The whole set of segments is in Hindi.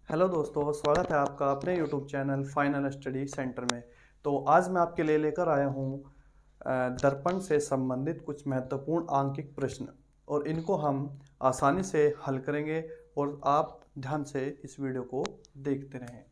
हेलो दोस्तों, स्वागत है आपका अपने YouTube channel final study centre में। तो आज मैं आपके लिए लेकर आया हूँ दर्पण से संबंधित कुछ महत्वपूर्ण आंकिक प्रश्न, और इनको हम आसानी से हल करेंगे और आप ध्यान से इस वीडियो को देखते रहें।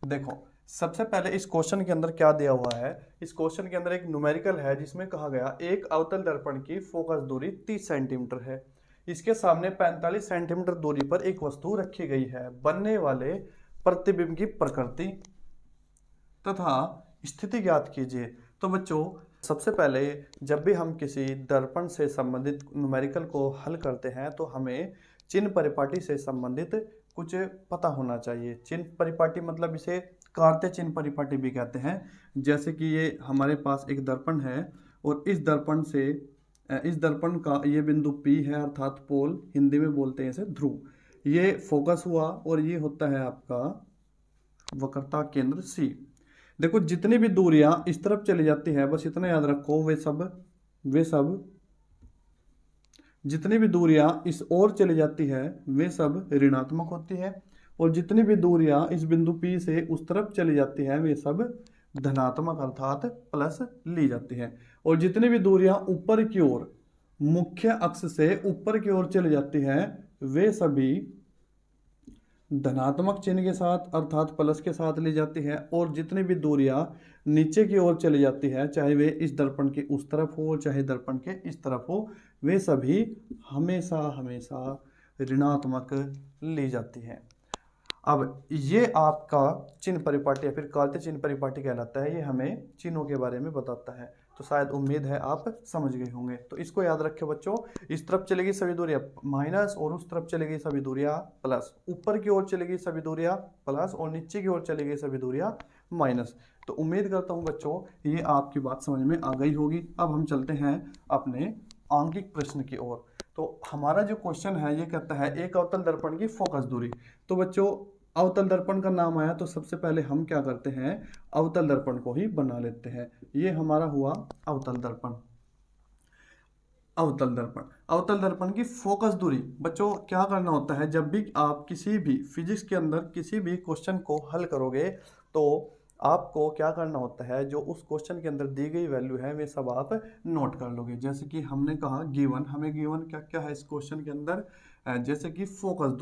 देखो, सबसे पहले इस क्वेश्चन के अंदर क्या दिया हुआ है। इस क्वेश्चन के अंदर एक न्यूमेरिकल है जिसमें कहा गया एक अवतल दर्पण की फोकस दूरी 30 सेंटीमीटर है। इसके सामने 45 सेंटीमीटर दूरी पर एक वस्तु रखी गई है। बनने वाले प्रतिबिंब की प्रकृति तथा स्थिति ज्ञात कीजिए। तो बच्चों, सबसे पहले जब भी हम किसी दर्पण से संबंधित न्यूमेरिकल को हल करते हैं तो हमें चिन्ह परिपाटी से संबंधित कुछ पता होना चाहिए। चिन्ह परिपाटी मतलब इसे कार्तीय चिन्ह परिपाटी भी कहते हैं। जैसे कि ये हमारे पास एक दर्पण है और इस दर्पण का ये बिंदु P है, अर्थात पोल, हिंदी में बोलते हैं इसे ध्रुव। ये फोकस हुआ और ये होता है आपका वक्रता केंद्र C। देखो, जितनी भी दूरियां इस तरफ चली जाती है, बस इतना याद रखो, वे सब जितनी भी दूरियां इस ओर चली जाती है वे सब ऋणात्मक होती है, और जितनी भी दूरियां इस बिंदु P से उस तरफ चली जाती है वे सब धनात्मक अर्थात प्लस ली जाती है। और जितनी भी दूरियां ऊपर की ओर मुख्य अक्ष से ऊपर की ओर चली जाती है वे सभी धनात्मक चिन्ह के साथ अर्थात प्लस के साथ ली जाती है। और जितनी भी दूरियां नीचे की ओर चली जाती है, चाहे वे इस दर्पण के उस तरफ हो चाहे दर्पण के इस तरफ हो, वे सभी हमेशा हमेशा ऋणात्मक ली जाती है। अब ये आपका चिन्ह परिपाटी या फिर कार्तीय चिन्ह परिपाटी कहलाता है। ये हमें चिन्हों के बारे में बताता है। तो शायद उम्मीद है आप समझ गए होंगे। तो इसको याद रखें बच्चों, इस तरफ चलेगी सभी दूरियां माइनस और उस तरफ चलेगी सभी दूरियां प्लस। ऊपर की ओर चलेगी सभी दूरियां प्लस और नीचे की ओर चलेगी सभी दूरियां माइनस। तो उम्मीद करता हूं बच्चों ये आपकी बात समझ में आ गई होगी। अब हम चलते हैं अपने आंकिक प्रश्न की ओर। तो हमारा जो क्वेश्चन है ये कहता है एक अवतल दर्पण की फोकस दूरी। तो बच्चों, अवतल दर्पण का नाम आया तो सबसे पहले हम क्या करते हैं, अवतल दर्पण को ही बना लेते हैं। ये हमारा हुआ अवतल दर्पण। अवतल दर्पण की फोकस दूरी। बच्चों, क्या करना होता है, जब भी आप किसी भी फिजिक्स के अंदर किसी भी क्वेश्चन को हल करोगे तो आपको क्या करना होता है, जो उस क्वेश्चन के अंदर दी गई वैल्यू है वे सब आप नोट कर लोगे। जैसे कि हमने कहा गिवन, हमें गिवन क्या क्या है इस क्वेश्चन के अंदर, जैसे कि फोकस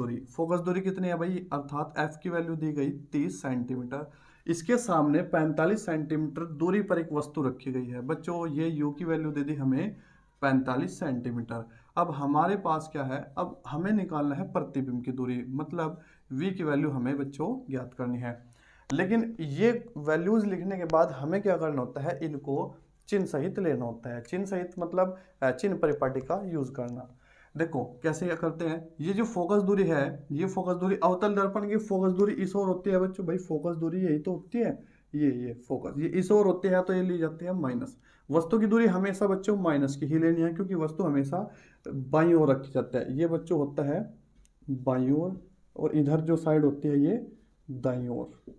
दूरी कितनी है भाई, अर्थात एफ की वैल्यू दी गई 30 सेंटीमीटर। इसके सामने 45 सेंटीमीटर दूरी पर एक वस्तु रखी गई है। बच्चों, ये यू की वैल्यू दे दी हमें 45 सेंटीमीटर। अब हमारे पास क्या है, अब हमें निकालना है प्रतिबिंब की दूरी, मतलब v की वैल्यू हमें बच्चों ज्ञात करनी है। लेकिन ये वैल्यूज लिखने के बाद हमें क्या करना होता है, इनको चिन्ह सहित लेना होता है। चिन्ह सहित मतलब चिन्ह परिपाटी का यूज करना। देखो कैसे क्या करते हैं, ये जो फोकस दूरी है, ये फोकस दूरी अवतल दर्पण की फोकस दूरी इस ओर होती है बच्चों। भाई फोकस दूरी यही तो होती है, ये फोकस ये इस ओर होती है तो ये ली जाती है माइनस। वस्तु की दूरी हमेशा बच्चों माइनस की ही लेनी है, क्योंकि वस्तु हमेशा बाईं ओर रखी जाता है। ये बच्चों होता है बाईं ओर, और इधर जो साइड होती है ये दाईं ओर।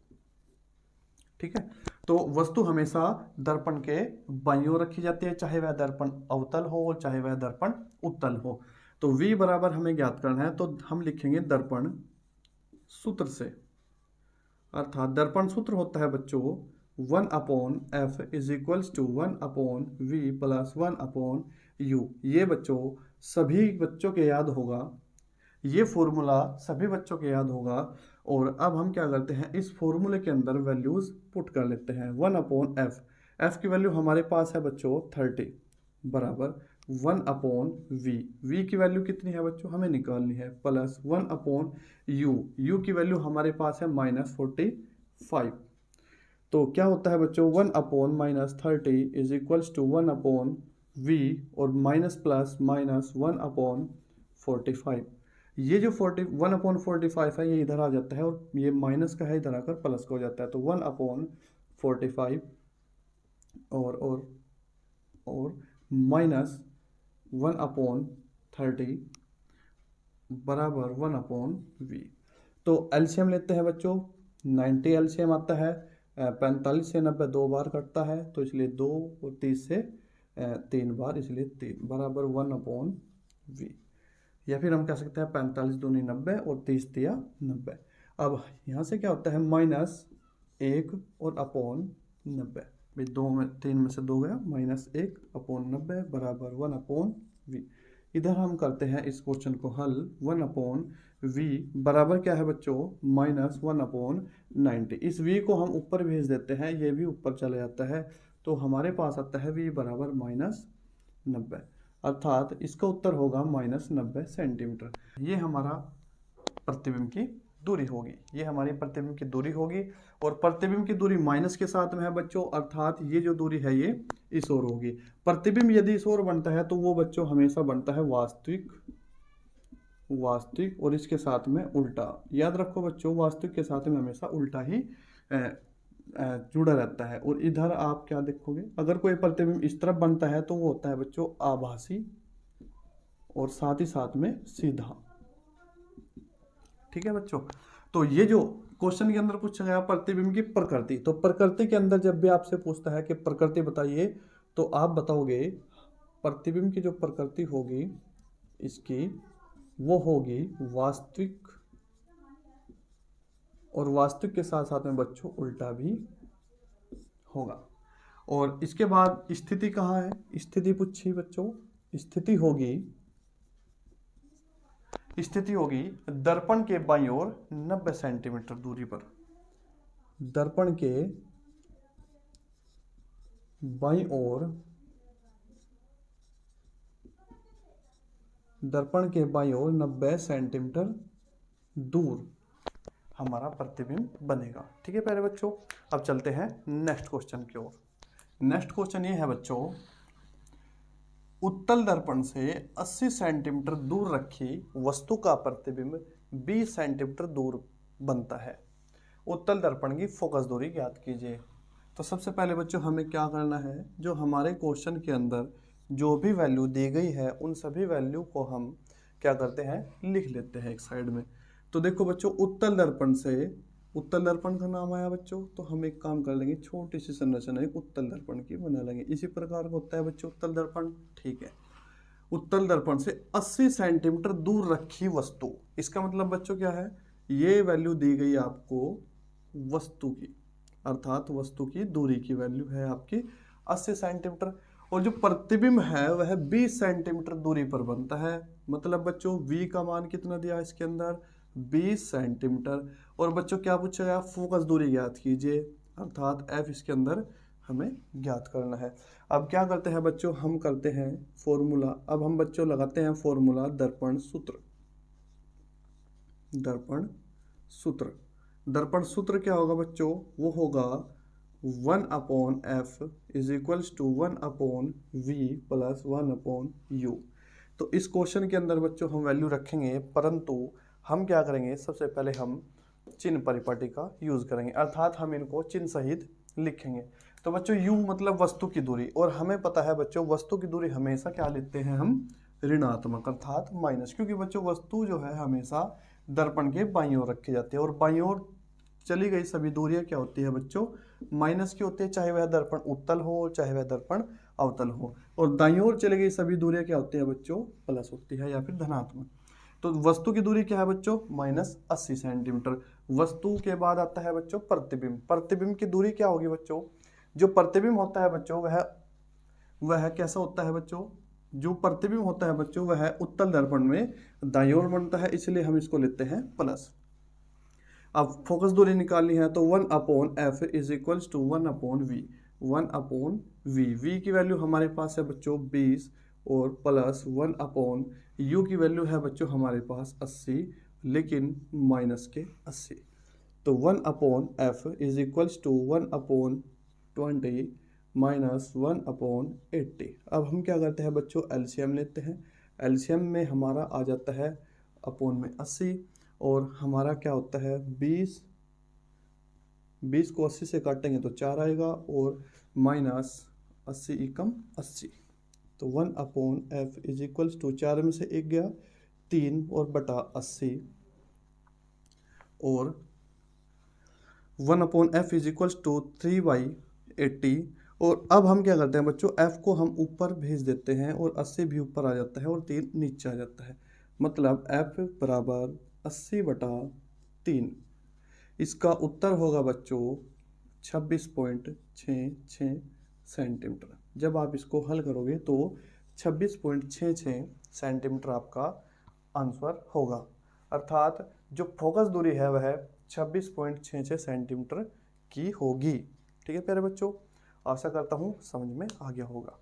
ठीक है, तो वस्तु हमेशा दर्पण के बाईं ओर रखी जाती है, चाहे वह दर्पण अवतल हो और चाहे वह दर्पण उत्तल हो। तो v बराबर हमें ज्ञात करना है, तो हम लिखेंगे दर्पण सूत्र से, अर्थात दर्पण सूत्र होता है बच्चों 1/f is equals to 1/v plus 1/u। ये बच्चों सभी बच्चों के याद होगा, ये फॉर्मूला सभी बच्चों के याद होगा। और अब हम क्या करते हैं, इस फॉर्मूले के अंदर वैल्यूज पुट कर लेते हैं। 1/f, f की वैल्यू हमारे पास है बच्चों 30 बराबर 1/v। v की वैल्यू कितनी है बच्चों, हमें निकालनी है, प्लस 1/u। u की वैल्यू हमारे पास है -45। तो क्या होता है बच्चों, 1/-30 इज इक्वल्स टू 1/v, और माइनस प्लस माइनस 1/45। ये जो 1/45 है ये इधर आ जाता है, और ये माइनस का है इधर आकर प्लस का हो जाता है। तो 1/45 और माइनस 1/30 बराबर 1/v। तो एलसीएम लेते हैं बच्चों, 90 एलसीएम आता है। 45 से 90 दो बार कटता है, तो इसलिए 2, और 30 से 3 बार, इसलिए 3 बराबर 1/v। या फिर हम कह सकते हैं 45 दूनी 90 और 30 तिया 90। अब यहाँ से क्या होता है -1 और अपॉन 90, भाई 3 में से 2 गया, -1 अपॉन 90 बराबर 1 अपॉन वी। इधर हम करते हैं इस क्वेश्चन को हल। 1 अपॉन वी बराबर क्या है बच्चों, -1 अपॉन 90। इस वी को हम ऊपर भेज देते हैं, ये भी ऊपर चला जाता है, तो हमारे पास आता है वी बराबर -90, अर्थात इसका उत्तर होगा -90 सेंटीमीटर। ये हमारा प्रतिबिंब की दूरी होगी, ये हमारी प्रतिबिंब की दूरी होगी। और प्रतिबिंब की दूरी माइनस के साथ में है बच्चों, अर्थात ये जो दूरी है ये इस ओर होगी। प्रतिबिंब यदि इस ओर बनता है तो वो बच्चों हमेशा बनता है वास्तविक, वास्तविक, और इसके साथ में उल्टा। याद रखो बच्चों, वास्तविक के साथ में हमेशा उल्टा ही जुड़ा रहता है। और इधर आप क्या देखोगे, अगर कोई प्रतिबिंब इस तरफ बनता है तो वो होता है बच्चों आभासी, और साथ ही साथ में सीधा। ठीक है बच्चों, तो ये जो क्वेश्चन के अंदर पूछा गया प्रतिबिंब की प्रकृति, तो प्रकृति के अंदर जब भी आपसे पूछता है कि प्रकृति बताइए, तो आप बताओगे प्रतिबिंब की जो प्रकृति होगी इसकी, वो होगी वास्तविक, और वास्तविक के साथ साथ में बच्चों उल्टा भी होगा। और इसके बाद स्थिति कहाँ है, स्थिति पूछी बच्चों, स्थिति होगी, स्थिति होगी दर्पण के बाईं ओर 90 सेंटीमीटर दूरी पर। दर्पण के बाईं ओर, दर्पण के बाईं ओर 90 सेंटीमीटर दूर हमारा प्रतिबिंब बनेगा। ठीक है प्यारे बच्चों, अब चलते हैं नेक्स्ट क्वेश्चन की ओर। नेक्स्ट क्वेश्चन ये है बच्चों, उत्तल दर्पण से 80 सेंटीमीटर दूर रखी वस्तु का प्रतिबिंब 20 सेंटीमीटर दूर बनता है। उत्तल दर्पण की फोकस दूरी ज्ञात कीजिए। तो सबसे पहले बच्चों हमें क्या करना है, जो हमारे क्वेश्चन के अंदर जो भी वैल्यू दी गई है उन सभी वैल्यू को हम क्या करते हैं, लिख लेते हैं एक साइड में। तो देखो बच्चों, उत्तल दर्पण से, उत्तल दर्पण का नाम आया बच्चों, तो हम एक काम कर लेंगे, छोटी सी संरचना एक उत्तल दर्पण की बना लेंगे। इसी प्रकार का होता है बच्चों उत्तल दर्पण। ठीक है, उत्तल दर्पण से 80 सेंटीमीटर दूर रखी वस्तु, इसका मतलब बच्चों क्या है, ये वैल्यू दी गई आपको वस्तु की, अर्थात वस्तु की दूरी की वैल्यू है आपकी 80 सेंटीमीटर, और जो प्रतिबिंब है वह 20 सेंटीमीटर दूरी पर बनता है। मतलब बच्चों v का मान कितना दिया इसके अंदर, 20 सेंटीमीटर। और बच्चों क्या पूछा गया, फोकस दूरी ज्ञात कीजिए, अर्थात f इसके अंदर हमें ज्ञात करना है। अब क्या करते हैं बच्चों, हम करते हैं फॉर्मूला। अब हम बच्चों लगाते हैं फॉर्मूला दर्पण सूत्र। दर्पण सूत्र, दर्पण सूत्र क्या होगा बच्चों, वो होगा 1 upon F is equals to 1 upon V plus 1 upon U. तो इस क्वेश्चन के अंदर बच्चों हम वैल्यू रखेंगे, परंतु हम क्या करेंगे, सबसे पहले हम चिन्ह परिपाटी का यूज करेंगे, अर्थात हम इनको चिन्ह सहित लिखेंगे। तो बच्चों u मतलब वस्तु की दूरी, और हमें पता है बच्चों वस्तु की दूरी हमेशा क्या लेते हैं हम, ऋणात्मक, अर्थात माइनस, क्योंकि बच्चों वस्तु जो है हमेशा दर्पण के बाईं ओर रखी जाती है, और बाईं ओर चली गई सभी दूरियां क्या होती है बच्चों, माइनस की होती है, चाहे वह दर्पण उत्तल हो चाहे वह दर्पण अवतल हो। और दाईं ओर चली गई सभी दूरियां क्या होती है बच्चों, प्लस होती है या फिर धनात्मक। तो वस्तु की दूरी क्या है बच्चों, -80 सेंटीमीटर। वस्तु के बाद आता है बच्चों प्रतिबिंब। प्रतिबिंब की दूरी क्या होगी बच्चों, जो प्रतिबिंब होता है बच्चों वह कैसा होता है बच्चों, जो प्रतिबिंब होता है बच्चों वह उत्तल दर्पण में दाईं ओर बनता है, इसलिए हम इसको लेते हैं प्लस। अब फोकस दूरी निकालनी है, तो 1 upon F is equals to 1 upon V. 1 upon V, V की वैल्यू हमारे पास है बच्चों 20, और प्लस 1 अपॉन यू की वैल्यू है बच्चों हमारे पास 80, लेकिन माइनस के 80। तो 1 upon F is equals to 1 upon 20 minus 1 upon 80। अब हम क्या करते हैं बच्चों, एलसीएम लेते हैं। एलसीएम में हमारा आ जाता है अपॉन में 80, और हमारा क्या होता है 20 को 80 से काटेंगे तो 4 आएगा, और माइनस 80 एकम 80। तो 1 upon F is equals to 4 में से 1 गया 3, और बटा 80, और 1 upon F is equals to 3/80। और अब हम क्या करते हैं बच्चों, f को हम ऊपर भेज देते हैं, और 80 भी ऊपर आ जाता है और 3 नीचे आ जाता है। मतलब f बराबर 80/3। इसका उत्तर होगा बच्चों 26.66 सेंटीमीटर। जब आप इसको हल करोगे तो 26.66 सेंटीमीटर आपका आंसर होगा। अर्थात जो फोकस दूरी है वह 26.66 सेंटीमीटर की होगी। ठीक है प्यारे बच्चों, आशा करता हूँ समझ में आ गया होगा।